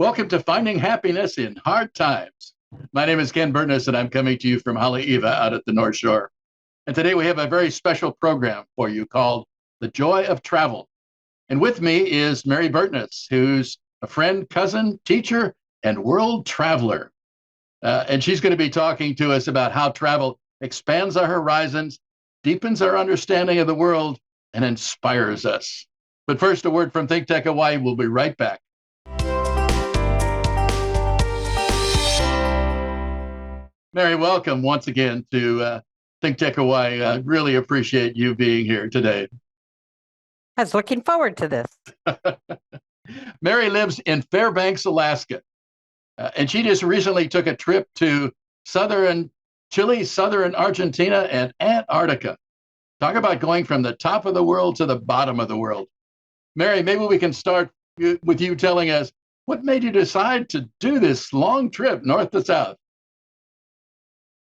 Welcome to Finding Happiness in Hard Times. My name is Ken Burtness, and I'm coming to you from Haleiwa out at the North Shore. And today we have a very special program for you called The Joy of Travel. And with me is Mary Burtness, who's a friend, cousin, teacher, and world traveler. And she's going to be talking to us about how travel expands our horizons, deepens our understanding of the world, and inspires us. But first, a word from ThinkTech Hawaii. We'll be right back. Mary, welcome once again to ThinkTech Hawaii. I really appreciate you being here today. I was looking forward to this. Mary lives in Fairbanks, Alaska, and she just recently took a trip to southern Chile, southern Argentina, and Antarctica. Talk about going from the top of the world to the bottom of the world. Mary, maybe we can start with you telling us what made you decide to do this long trip north to south.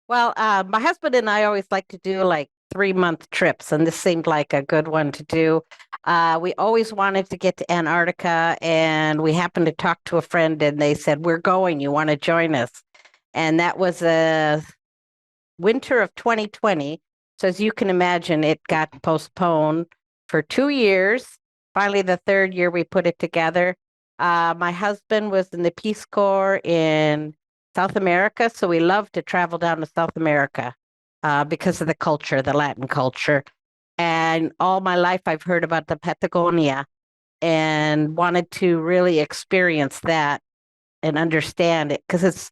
Well, my husband and I always like to do like 3-month trips, and this seemed like a good one to do. We always wanted to get to Antarctica, and we happened to talk to a friend, and they said, "We're going. You want to join us?" And that was a winter of 2020. So as you can imagine, it got postponed for 2 years. Finally, the third year we put it together. My husband was in the Peace Corps in South America, so we love to travel down to South America because of the culture, the Latin culture. And all my life I've heard about the Patagonia and wanted to really experience that and understand it because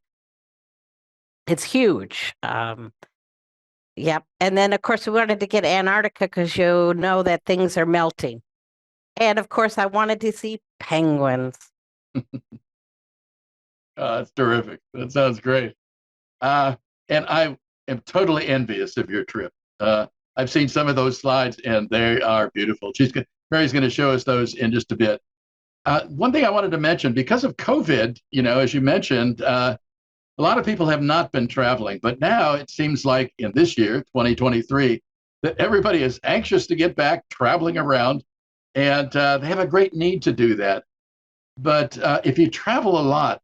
it's huge. Yep. And then, of course, we wanted to get Antarctica because you know that things are melting. And, of course, I wanted to see penguins. That's terrific. That sounds great. And I am totally envious of your trip. I've seen some of those slides, and they are beautiful. Mary's going to show us those in just a bit. One thing I wanted to mention, because of COVID, as you mentioned, a lot of people have not been traveling, but now it seems like in this year, 2023, that everybody is anxious to get back traveling around, and they have a great need to do that. But if you travel a lot,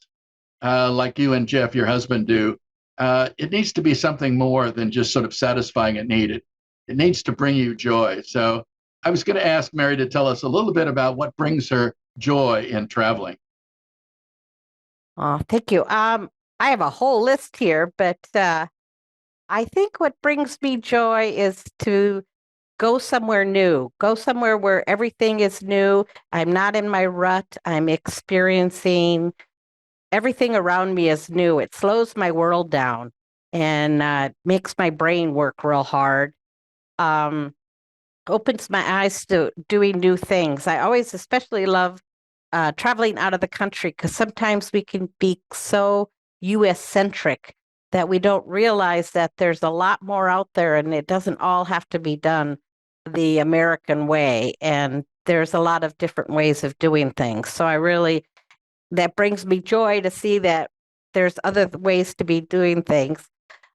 like you and Jeff, your husband, do, it needs to be something more than just sort of satisfying a need. It needs to bring you joy. So I was going to ask Mary to tell us a little bit about what brings her joy in traveling. Oh, thank you. I have a whole list here, but I think what brings me joy is to go somewhere new, go somewhere where everything is new. I'm not in my rut. I'm experiencing everything around me is new. It slows my world down and makes my brain work real hard. Opens my eyes to doing new things. I always especially love traveling out of the country because sometimes we can be so U.S. centric that we don't realize that there's a lot more out there and it doesn't all have to be done the American way. And there's a lot of different ways of doing things. So that brings me joy to see that there's other ways to be doing things.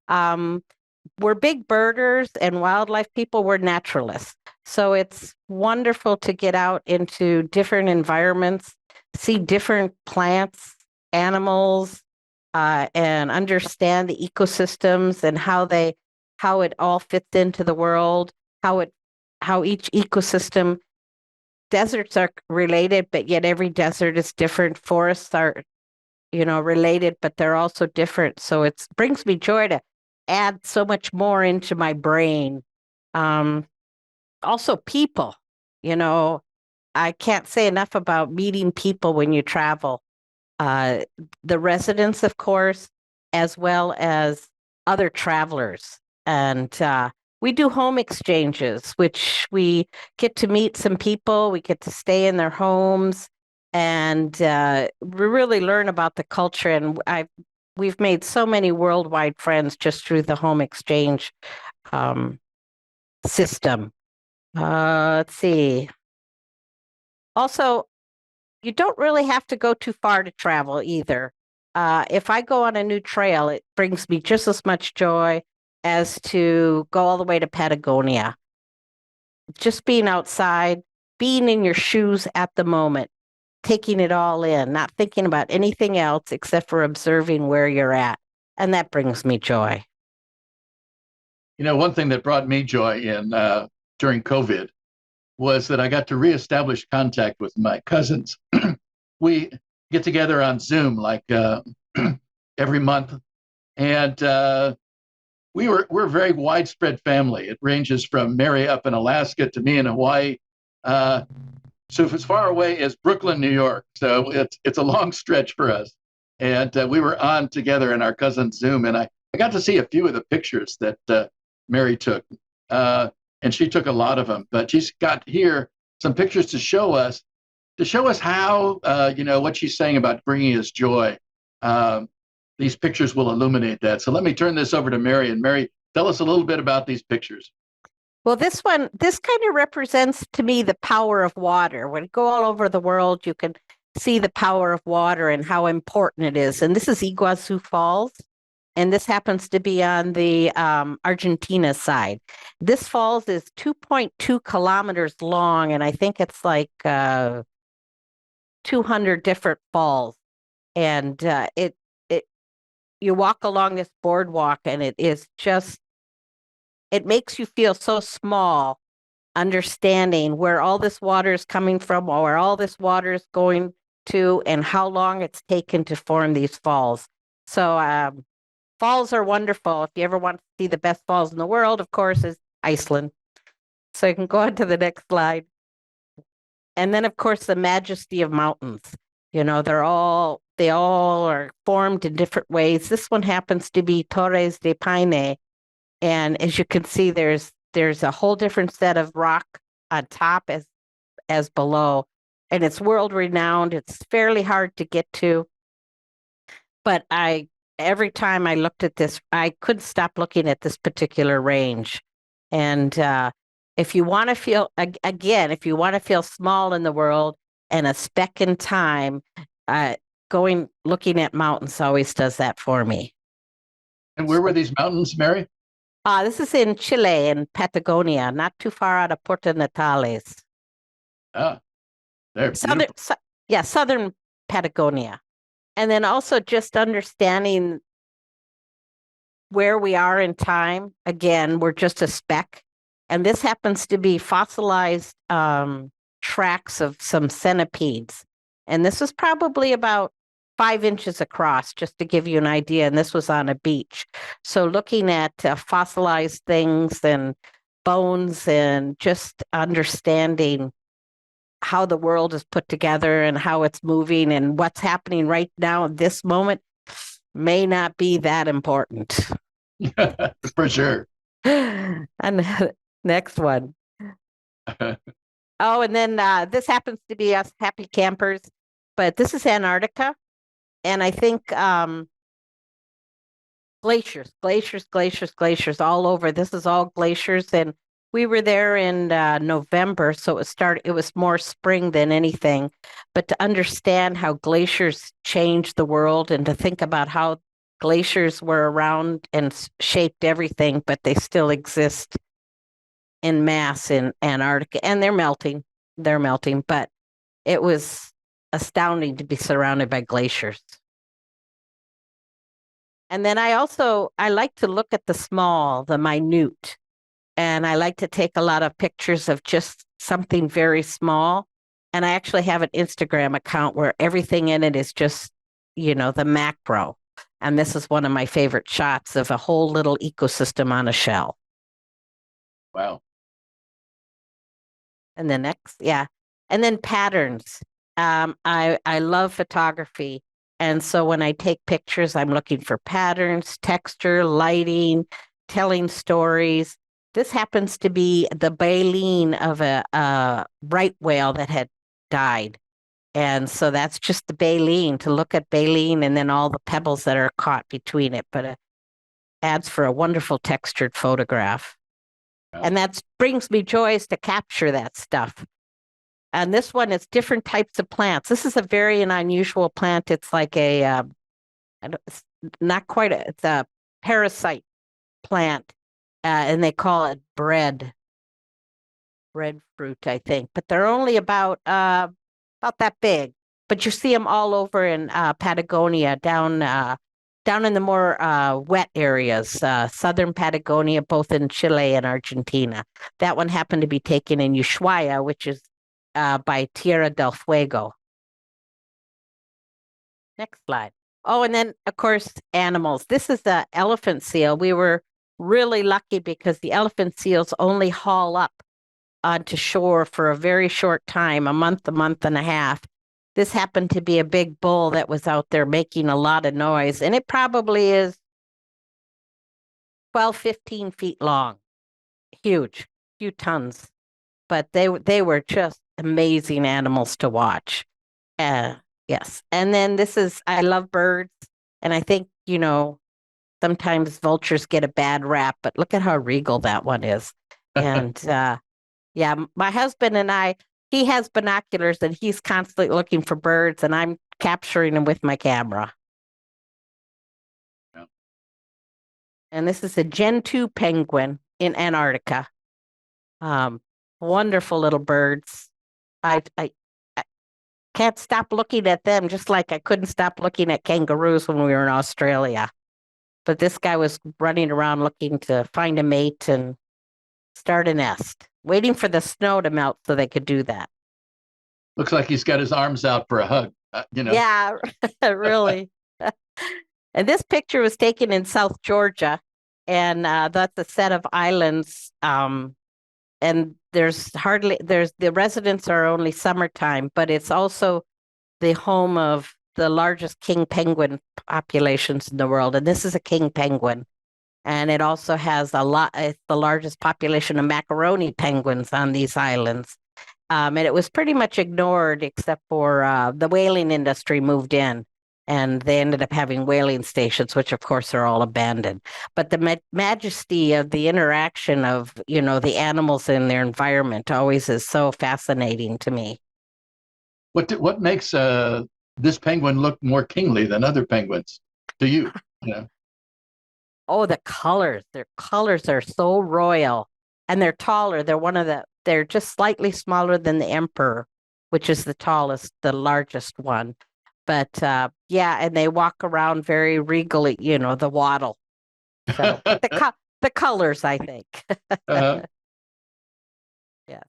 We're big birders and wildlife people. We're naturalists. So it's wonderful to get out into different environments, see different plants, animals, and understand the ecosystems and how it all fits into the world, how each ecosystem. Deserts are related, but yet every desert is different. Forests are, related, but they're also different. So it brings me joy to add so much more into my brain. Also people, I can't say enough about meeting people when you travel. The residents, of course, as well as other travelers. And we do home exchanges, which we get to meet some people. We get to stay in their homes and we really learn about the culture. And we've made so many worldwide friends just through the home exchange system. Let's see. Also, you don't really have to go too far to travel either. If I go on a new trail, it brings me just as much joy as to go all the way to Patagonia. Just being outside, being in your shoes at the moment. taking it all in, not thinking about anything else except for observing where you're at. And that brings me joy. One thing that brought me joy in during COVID was that I got to reestablish contact with my cousins. We get together on Zoom like every month, and we're a very widespread family. It ranges from Mary up in Alaska to me in Hawaii. So as far away as Brooklyn, New York. So it's a long stretch for us. And we were on together in our cousin's Zoom, and I got to see a few of the pictures that Mary took. And she took a lot of them, but she's got here some pictures to show us how, what she's saying about bringing us joy. These pictures will illuminate that. So let me turn this over to Mary. And Mary, tell us a little bit about these pictures. Well, this kind of represents to me the power of water. When you go all over the world, you can see the power of water and how important it is. And this is Iguazu Falls. And this happens to be on the Argentina side. This falls is 2.2 kilometers long, and I think it's like 200 different falls. And you walk along this boardwalk, and it makes you feel so small, understanding where all this water is coming from, or where all this water is going to, and how long it's taken to form these falls. So falls are wonderful. If you ever want to see the best falls in the world, of course, is Iceland. So you can go on to the next slide. And then, of course, the majesty of mountains. They all are formed in different ways. This one happens to be Torres de Paine. And as you can see, there's a whole different set of rock on top as below. And it's world renowned. It's fairly hard to get to. But every time I looked at this, I couldn't stop looking at this particular range. And if you want to feel, again, if you want to feel small in the world and a speck in time, looking at mountains always does that for me. And where were these mountains, Mary? This is in Chile, in Patagonia, not too far out of Puerto Natales. They're southern Patagonia. And then also just understanding where we are in time. Again, we're just a speck. And this happens to be fossilized tracks of some centipedes. And this was probably about 5 inches across, just to give you an idea. And this was on a beach. So looking at fossilized things and bones and just understanding how the world is put together and how it's moving and what's happening right now in this moment may not be that important. For sure. And next one. Oh, and then this happens to be us happy campers, but this is Antarctica. And I think glaciers all over. This is all glaciers. And we were there in November, so it was more spring than anything. But to understand how glaciers changed the world and to think about how glaciers were around and shaped everything, but they still exist in mass in Antarctica, and they're melting, but it was astounding to be surrounded by glaciers. And then I like to look at the small, the minute, and I like to take a lot of pictures of just something very small. And I actually have an Instagram account where everything in it is just, the macro. And this is one of my favorite shots of a whole little ecosystem on a shell. Wow. And the next, yeah. And then patterns. I love photography. And so when I take pictures, I'm looking for patterns, texture, lighting, telling stories. This happens to be the baleen of a right whale that had died. And so that's just the baleen, to look at baleen and then all the pebbles that are caught between it. But it adds for a wonderful textured photograph. Wow. And that brings me joys to capture that stuff. And this one is different types of plants. This is a very unusual plant. It's like it's not quite it's a parasite plant, and they call it breadfruit, I think. But they're only about that big. but you see them all over in Patagonia, down in the more wet areas, southern Patagonia, both in Chile and Argentina. That one happened to be taken in Ushuaia, which is by Tierra del Fuego. Next slide. Oh, and then, of course, animals. This is the elephant seal. We were really lucky because the elephant seals only haul up onto shore for a very short time, a month and a half. This happened to be a big bull that was out there making a lot of noise, and it probably is 12, 15 feet long. Huge, few tons. But they were just amazing animals to watch. Yes. And then I love birds. And I think, sometimes vultures get a bad rap, but look at how regal that one is. And yeah, my husband and he has binoculars and he's constantly looking for birds, and I'm capturing them with my camera. Yeah. And this is a Gen 2 penguin in Antarctica. Wonderful little birds. I can't stop looking at them, just like I couldn't stop looking at kangaroos when we were in Australia. But this guy was running around looking to find a mate and start a nest, waiting for the snow to melt so they could do that. Looks like he's got his arms out for a hug, Yeah, really. And this picture was taken in South Georgia, and that's a set of islands. And the residents are only summertime, but it's also the home of the largest king penguin populations in the world. And this is a king penguin. And it also has it's the largest population of macaroni penguins on these islands. And it was pretty much ignored except for the whaling industry moved in. And they ended up having whaling stations, which of course are all abandoned. But the majesty of the interaction of, the animals in their environment always is so fascinating to me. What makes this penguin look more kingly than other penguins to you? Oh, the colors. Their colors are so royal, and they're taller. They're just slightly smaller than the emperor, which is the largest one. But yeah, and they walk around very regally, the waddle. So the colors, I think. Uh-huh. Yeah.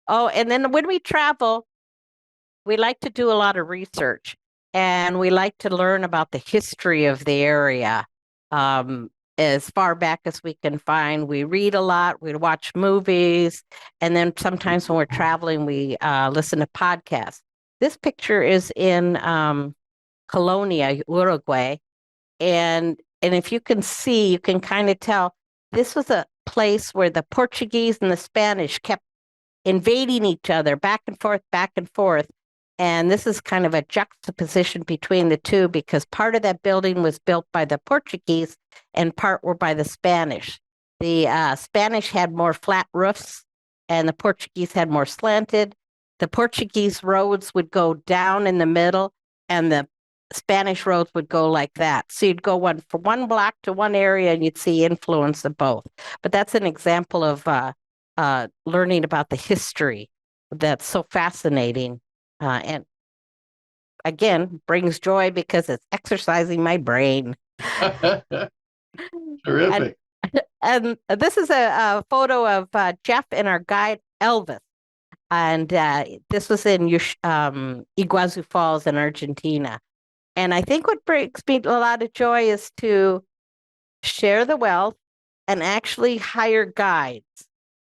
Oh, and then when we travel, we like to do a lot of research, and we like to learn about the history of the area. As far back as we can find, we read a lot, we watch movies, and then sometimes when we're traveling, we listen to podcasts. This picture is in Colonia, Uruguay, and if you can see, you can kind of tell this was a place where the Portuguese and the Spanish kept invading each other back and forth, back and forth. And this is kind of a juxtaposition between the two because part of that building was built by the Portuguese and part were by the Spanish. The Spanish had more flat roofs and the Portuguese had more slanted. The Portuguese roads would go down in the middle and the Spanish roads would go like that. So you'd go from one block to one area and you'd see influence of both. But that's an example of learning about the history that's so fascinating. And again, brings joy because it's exercising my brain. Terrific. And this is a photo of Jeff and our guide, Elvis. And this was in Iguazu Falls in Argentina. And I think what brings me a lot of joy is to share the wealth and actually hire guides.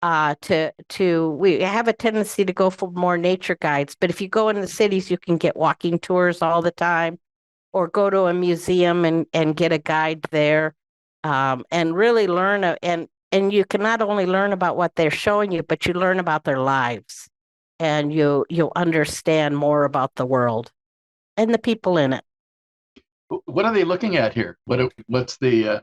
We have a tendency to go for more nature guides, but if you go in the cities, you can get walking tours all the time, or go to a museum and get a guide there, and really learn. And you can not only learn about what they're showing you, but you learn about their lives, and you'll understand more about the world and the people in it. What are they looking at here? What's the?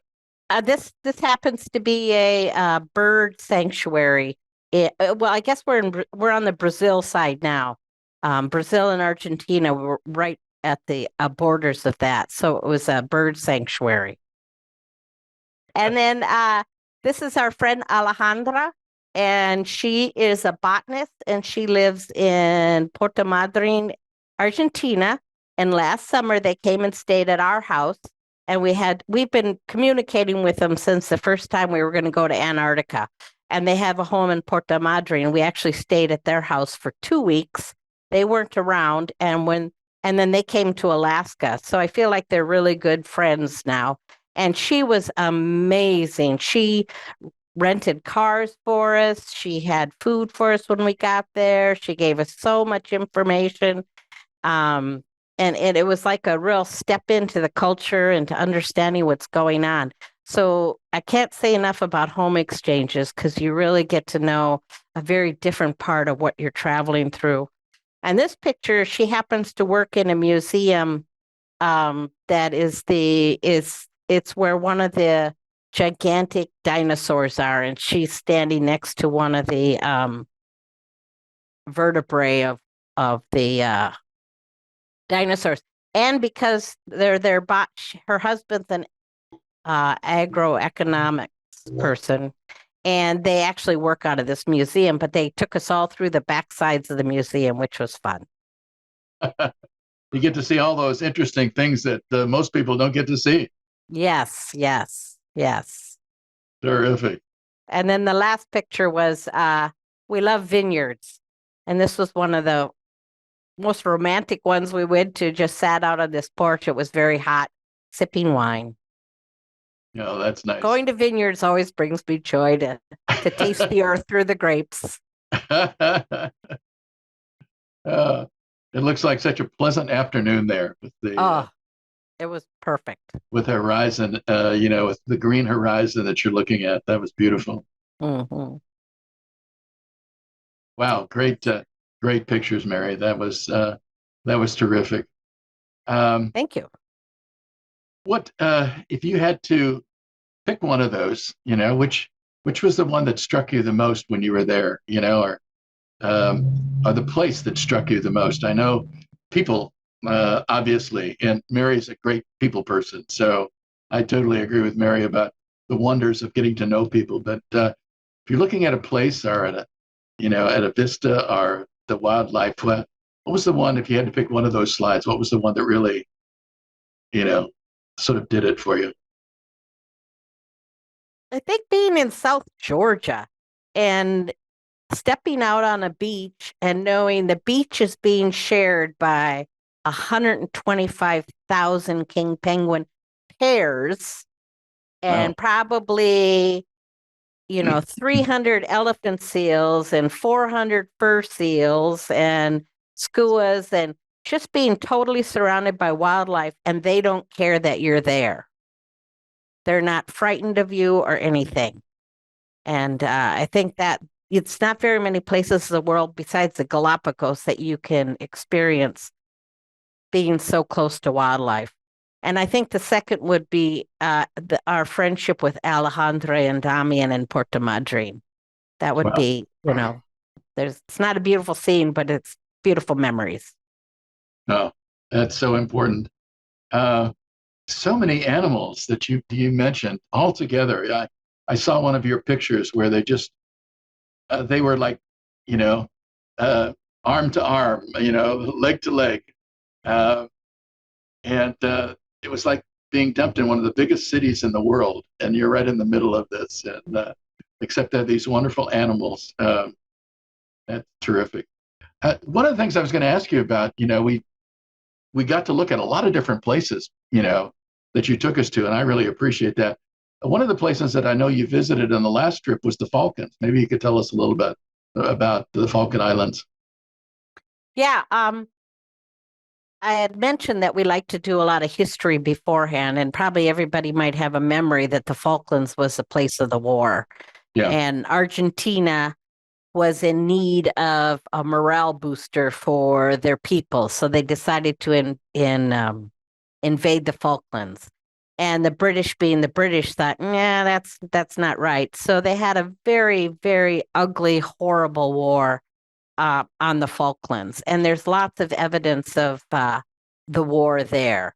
This happens to be a bird sanctuary. Well, I guess we're on the Brazil side now. Brazil and Argentina were right at the borders of that, so it was a bird sanctuary. And then this is our friend Alejandra, and she is a botanist, and she lives in Puerto Madryn, Argentina. And last summer they came and stayed at our house, and we've been communicating with them since the first time we were going to go to Antarctica. And they have a home in Puerto Madryn. We actually stayed at their house for 2 weeks. They weren't around, and then they came to Alaska. So I feel like they're really good friends now. And she was amazing. She rented cars for us. She had food for us when we got there. She gave us so much information. Um, and it was like a real step into the culture and to understanding what's going on. So I can't say enough about home exchanges because you really get to know a very different part of what you're traveling through. And this picture, she happens to work in a museum that it's where one of the gigantic dinosaurs are, and she's standing next to one of the vertebrae of the dinosaurs. And because her husband's an agroeconomics person, and they actually work out of this museum, but they took us all through the back sides of the museum, which was fun. You get to see all those interesting things that most people don't get to see. Yes, yes, yes. Terrific. And then the last picture was we love vineyards. And this was one of the most romantic ones we went to, just sat out on this porch. It was very hot, sipping wine. Yeah, that's nice. Going to vineyards always brings me joy to taste the earth through the grapes. It looks like such a pleasant afternoon there with the it was perfect. With horizon, with the green horizon that you're looking at. That was beautiful. Mm-hmm. Wow, great pictures, Mary. That was terrific. Thank you. What if you had to pick one of those? Which was the one that struck you the most when you were there? Or the place that struck you the most? I know people, obviously, and Mary's a great people person, so I totally agree with Mary about the wonders of getting to know people. But if you're looking at a place or at a vista or the wildlife, what was the one? If you had to pick one of those slides, what was the one that really, sort of did it for you? I think being in South Georgia and stepping out on a beach and knowing the beach is being shared by 125,000 king penguin pairs and probably 300 elephant seals and 400 fur seals and skuas, and just being totally surrounded by wildlife, and they don't care that you're there. They're not frightened of you or anything. And I think that it's not very many places in the world besides the Galapagos that you can experience being so close to wildlife. And I think the second would be our friendship with Alejandra and Damian in Puerto Madryn. That would be, it's not a beautiful scene, but it's beautiful memories. No, that's so important. So many animals that you mentioned all together. I saw one of your pictures where they were like, arm to arm, leg to leg. And it was like being dumped in one of the biggest cities in the world, and you're right in the middle of this, and except that these wonderful animals. That's terrific. One of the things I was going to ask you about, we got to look at a lot of different places, that you took us to, and I really appreciate that. One of the places that I know you visited on the last trip was the Falklands. Maybe you could tell us a little bit about the Falkland Islands. Yeah, I had mentioned that we like to do a lot of history beforehand, and probably everybody might have a memory that the Falklands was the place of the war. Yeah. And Argentina was in need of a morale booster for their people, so they decided to invade the Falklands. And the British, being the British, thought, yeah, that's not right. So they had a very, very ugly, horrible war on the Falklands. And there's lots of evidence of the war there.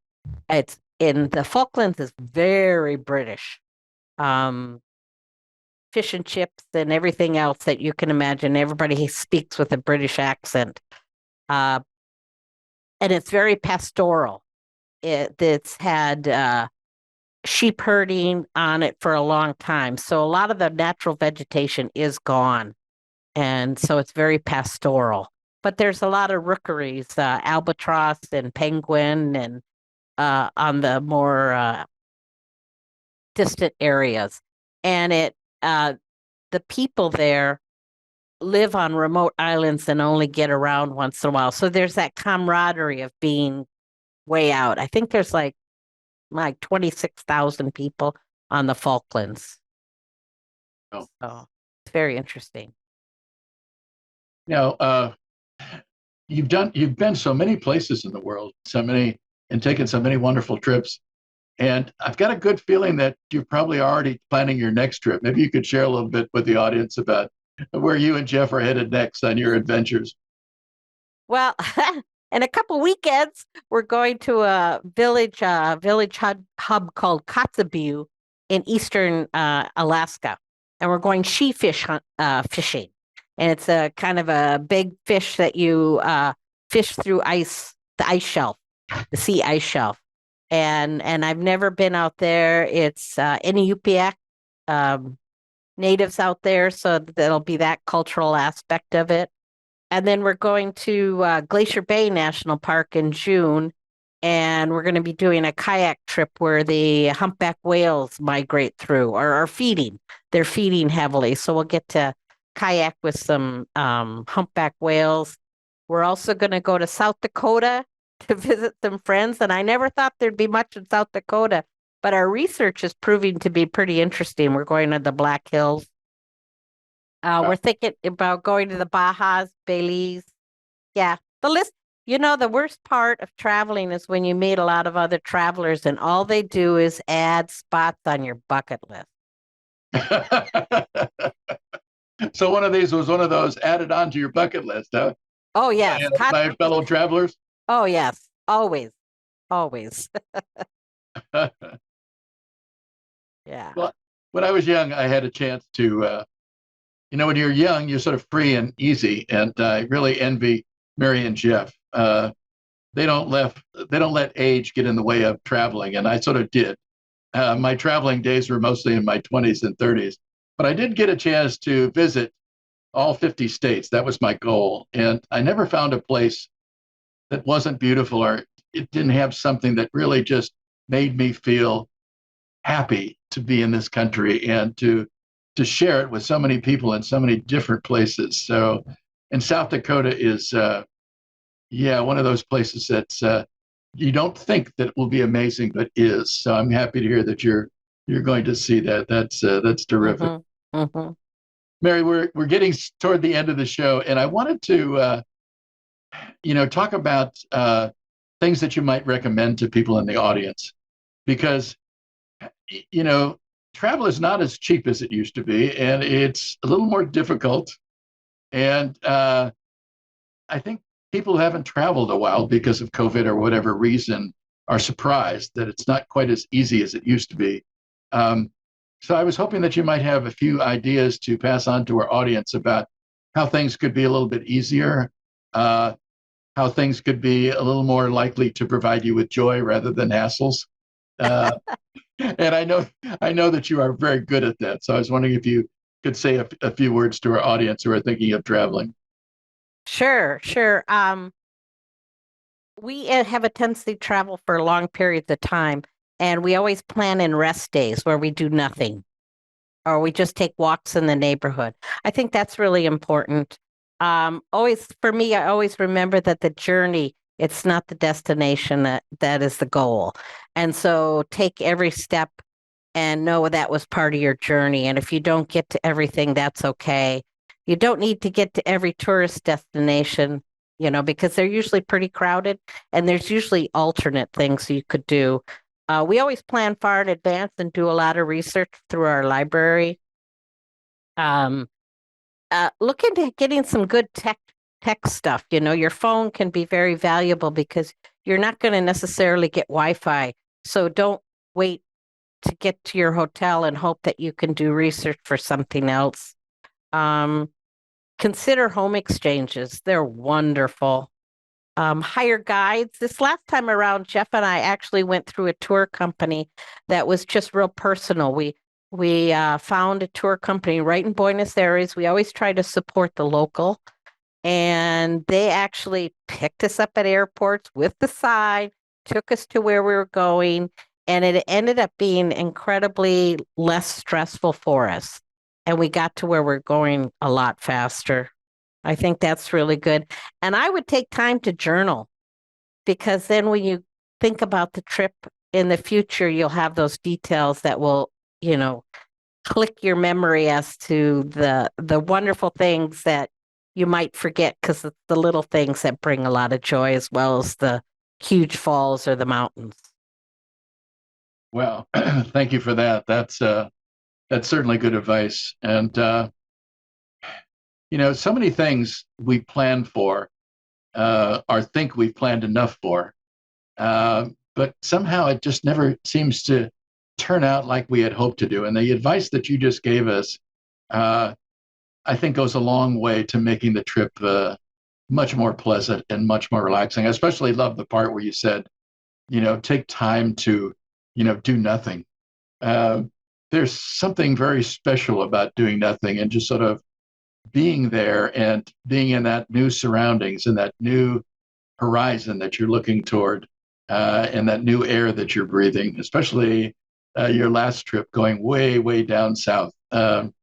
It's in the Falklands is very British. fish and chips and everything else that you can imagine. Everybody speaks with a British accent. Uh, and it's very pastoral. It's had sheep herding on it for a long time. So a lot of the natural vegetation is gone. And so it's very pastoral. But there's a lot of rookeries, albatross and penguin, and on the more distant areas. And the people there live on remote islands and only get around once in a while. So there's that camaraderie of being way out. I think there's like 26,000 people on the Falklands. Oh. So it's very interesting. Now, you've been so many places in the world, and taken so many wonderful trips. And I've got a good feeling that you're probably already planning your next trip. Maybe you could share a little bit with the audience about where you and Jeff are headed next on your adventures. Well, in a couple weekends, we're going to a village hub called Kotzebue in eastern Alaska, and we're going fishing. And it's a kind of a big fish that you fish through the ice shelf, the sea ice shelf. And I've never been out there. It's Inupiaq natives out there, so that'll be that cultural aspect of it. And then we're going to Glacier Bay National Park in June, and we're going to be doing a kayak trip where the humpback whales migrate through or are feeding. They're feeding heavily, so we'll get to kayak with some humpback whales. We're also going to go to South Dakota to visit some friends, and I never thought there'd be much in South Dakota, but our research is proving to be pretty interesting. We're going to the Black Hills. We're thinking about going to the Bajas, Belize. Yeah, the list. The worst part of traveling is when you meet a lot of other travelers and all they do is add spots on your bucket list. So one of these was one of those added onto your bucket list, huh? Oh, yes. By fellow travelers? Oh, yes. Always. Always. Yeah. Well, when I was young, I had a chance to, when you're young, you're sort of free and easy. And I really envy Mary and Jeff. They don't let age get in the way of traveling. And I sort of did. My traveling days were mostly in my 20s and 30s. But I did get a chance to visit all 50 states. That was my goal. And I never found a place that wasn't beautiful or it didn't have something that really just made me feel happy to be in this country and to share it with so many people in so many different places. So, and South Dakota is, one of those places that's you don't think that will be amazing, but is. So I'm happy to hear that you're going to see that. That's terrific. Mm-hmm. Mm-hmm. Mary, we're getting toward the end of the show, and I wanted to talk about things that you might recommend to people in the audience, because travel is not as cheap as it used to be, and it's a little more difficult. And I think people who haven't traveled a while because of COVID or whatever reason are surprised that it's not quite as easy as it used to be. So I was hoping that you might have a few ideas to pass on to our audience about how things could be a little bit easier, how things could be a little more likely to provide you with joy rather than hassles. And I know that you are very good at that. So I was wondering if you could say a few words to our audience who are thinking of traveling. Sure. We have a tendency to travel for long periods of time, and we always plan in rest days where we do nothing, or we just take walks in the neighborhood. I think that's really important. For me, I always remember that the journey, it's not the destination that is the goal. And so take every step and know that was part of your journey. And if you don't get to everything, that's okay. You don't need to get to every tourist destination, because they're usually pretty crowded and there's usually alternate things you could do. We always plan far in advance and do a lot of research through our library. Look into getting some good tech stuff. Your phone can be very valuable because you're not going to necessarily get Wi-Fi. So don't wait to get to your hotel and hope that you can do research for something else. Consider home exchanges. They're wonderful. Hire guides. This last time around, Jeff and I actually went through a tour company that was just real personal. We found a tour company right in Buenos Aires. We always try to support the local, and they actually picked us up at airports with the sign, took us to where we were going, and it ended up being incredibly less stressful for us. And we got to where we're going a lot faster. I think that's really good. And I would take time to journal, because then when you think about the trip in the future, you'll have those details that will, click your memory as to the wonderful things that you might forget, because it's the little things that bring a lot of joy, as well as the huge falls or the mountains. Well, thank you for that. That's certainly good advice. And so many things we plan for, or think we've planned enough for, but somehow it just never seems to turn out like we had hoped to do. And the advice that you just gave us, I think, goes a long way to making the trip much more pleasant and much more relaxing. I especially love the part where you said, take time to, do nothing. There's something very special about doing nothing and just sort of being there and being in that new surroundings and that new horizon that you're looking toward, and that new air that you're breathing, especially your last trip going way, way down south. That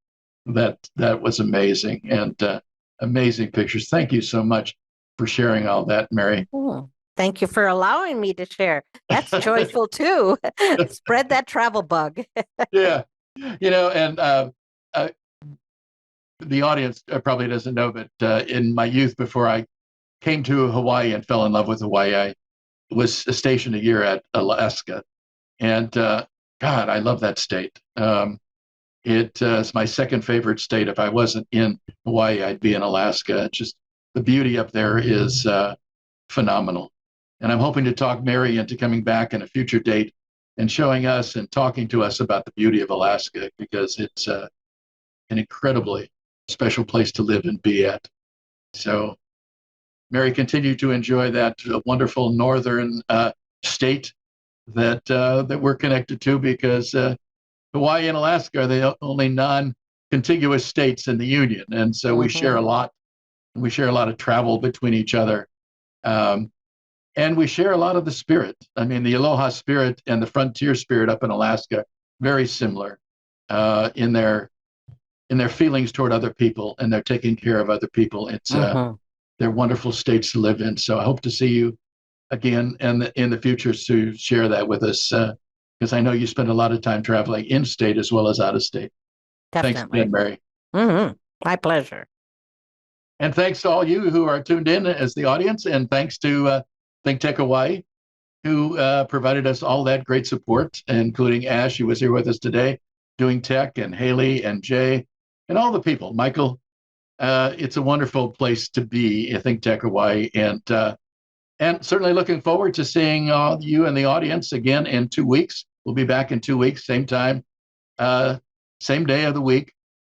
was amazing, and amazing pictures. Thank you so much for sharing all that, Mary. Thank you for allowing me to share. That's joyful too. Spread that travel bug. Yeah. And the audience probably doesn't know, but in my youth, before I came to Hawaii and fell in love with Hawaii, I was stationed a year at Alaska. And God, I love that state. It is my second favorite state. If I wasn't in Hawaii, I'd be in Alaska. It's just the beauty up there is phenomenal. And I'm hoping to talk Mary into coming back in a future date and showing us and talking to us about the beauty of Alaska, because it's an incredibly special place to live and be at. So, Mary, continue to enjoy that wonderful northern state that we're connected to, because Hawaii and Alaska are the only non-contiguous states in the Union, and so we share a lot. We share a lot of travel between each other, and we share a lot of the spirit. I mean, the Aloha spirit and the frontier spirit up in Alaska, very similar in their feelings toward other people, and they're taking care of other people. It's they're wonderful states to live in. So I hope to see you again in the future to share that with us, because I know you spend a lot of time traveling in state as well as out of state. Definitely. Thanks again, Mary. My pleasure. And thanks to all you who are tuned in as the audience, and thanks to ThinkTech Hawaii, who provided us all that great support, including Ash, who was here with us today, doing tech, and Haley and Jay, and all the people. Michael, it's a wonderful place to be in ThinkTech Hawaii, and certainly looking forward to seeing you and the audience again in 2 weeks. We'll be back in 2 weeks, same time, same day of the week.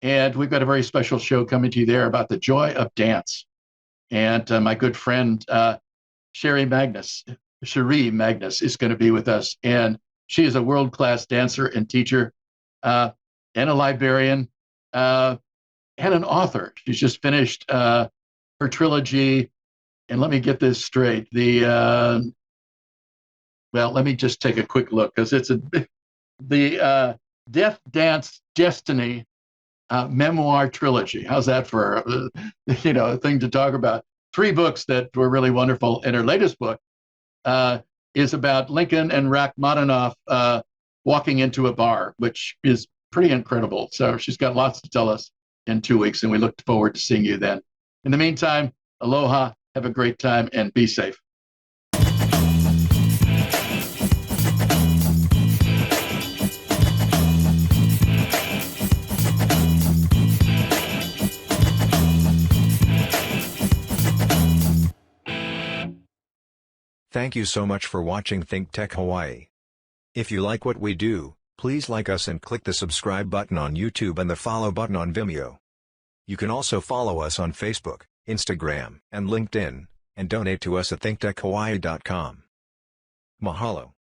And we've got a very special show coming to you there about the joy of dance. And my good friend, Cherie Magnus is going to be with us. And she is a world-class dancer and teacher, and a librarian, and an author. She's just finished her trilogy. And let me get this straight. Well, let me just take a quick look, because it's the Death Dance Destiny memoir trilogy. How's that for a thing to talk about? 3 books that were really wonderful. And her latest book is about Lincoln and Rachmaninoff walking into a bar, which is pretty incredible. So she's got lots to tell us in 2 weeks, and we look forward to seeing you then. In the meantime, aloha, have a great time, and be safe. Thank you so much for watching ThinkTech Hawaii. If you like what we do, Please like us and click the subscribe button on YouTube and the follow button on Vimeo. You can also follow us on Facebook, Instagram, and LinkedIn, and donate to us at thinktechhawaii.com. Mahalo.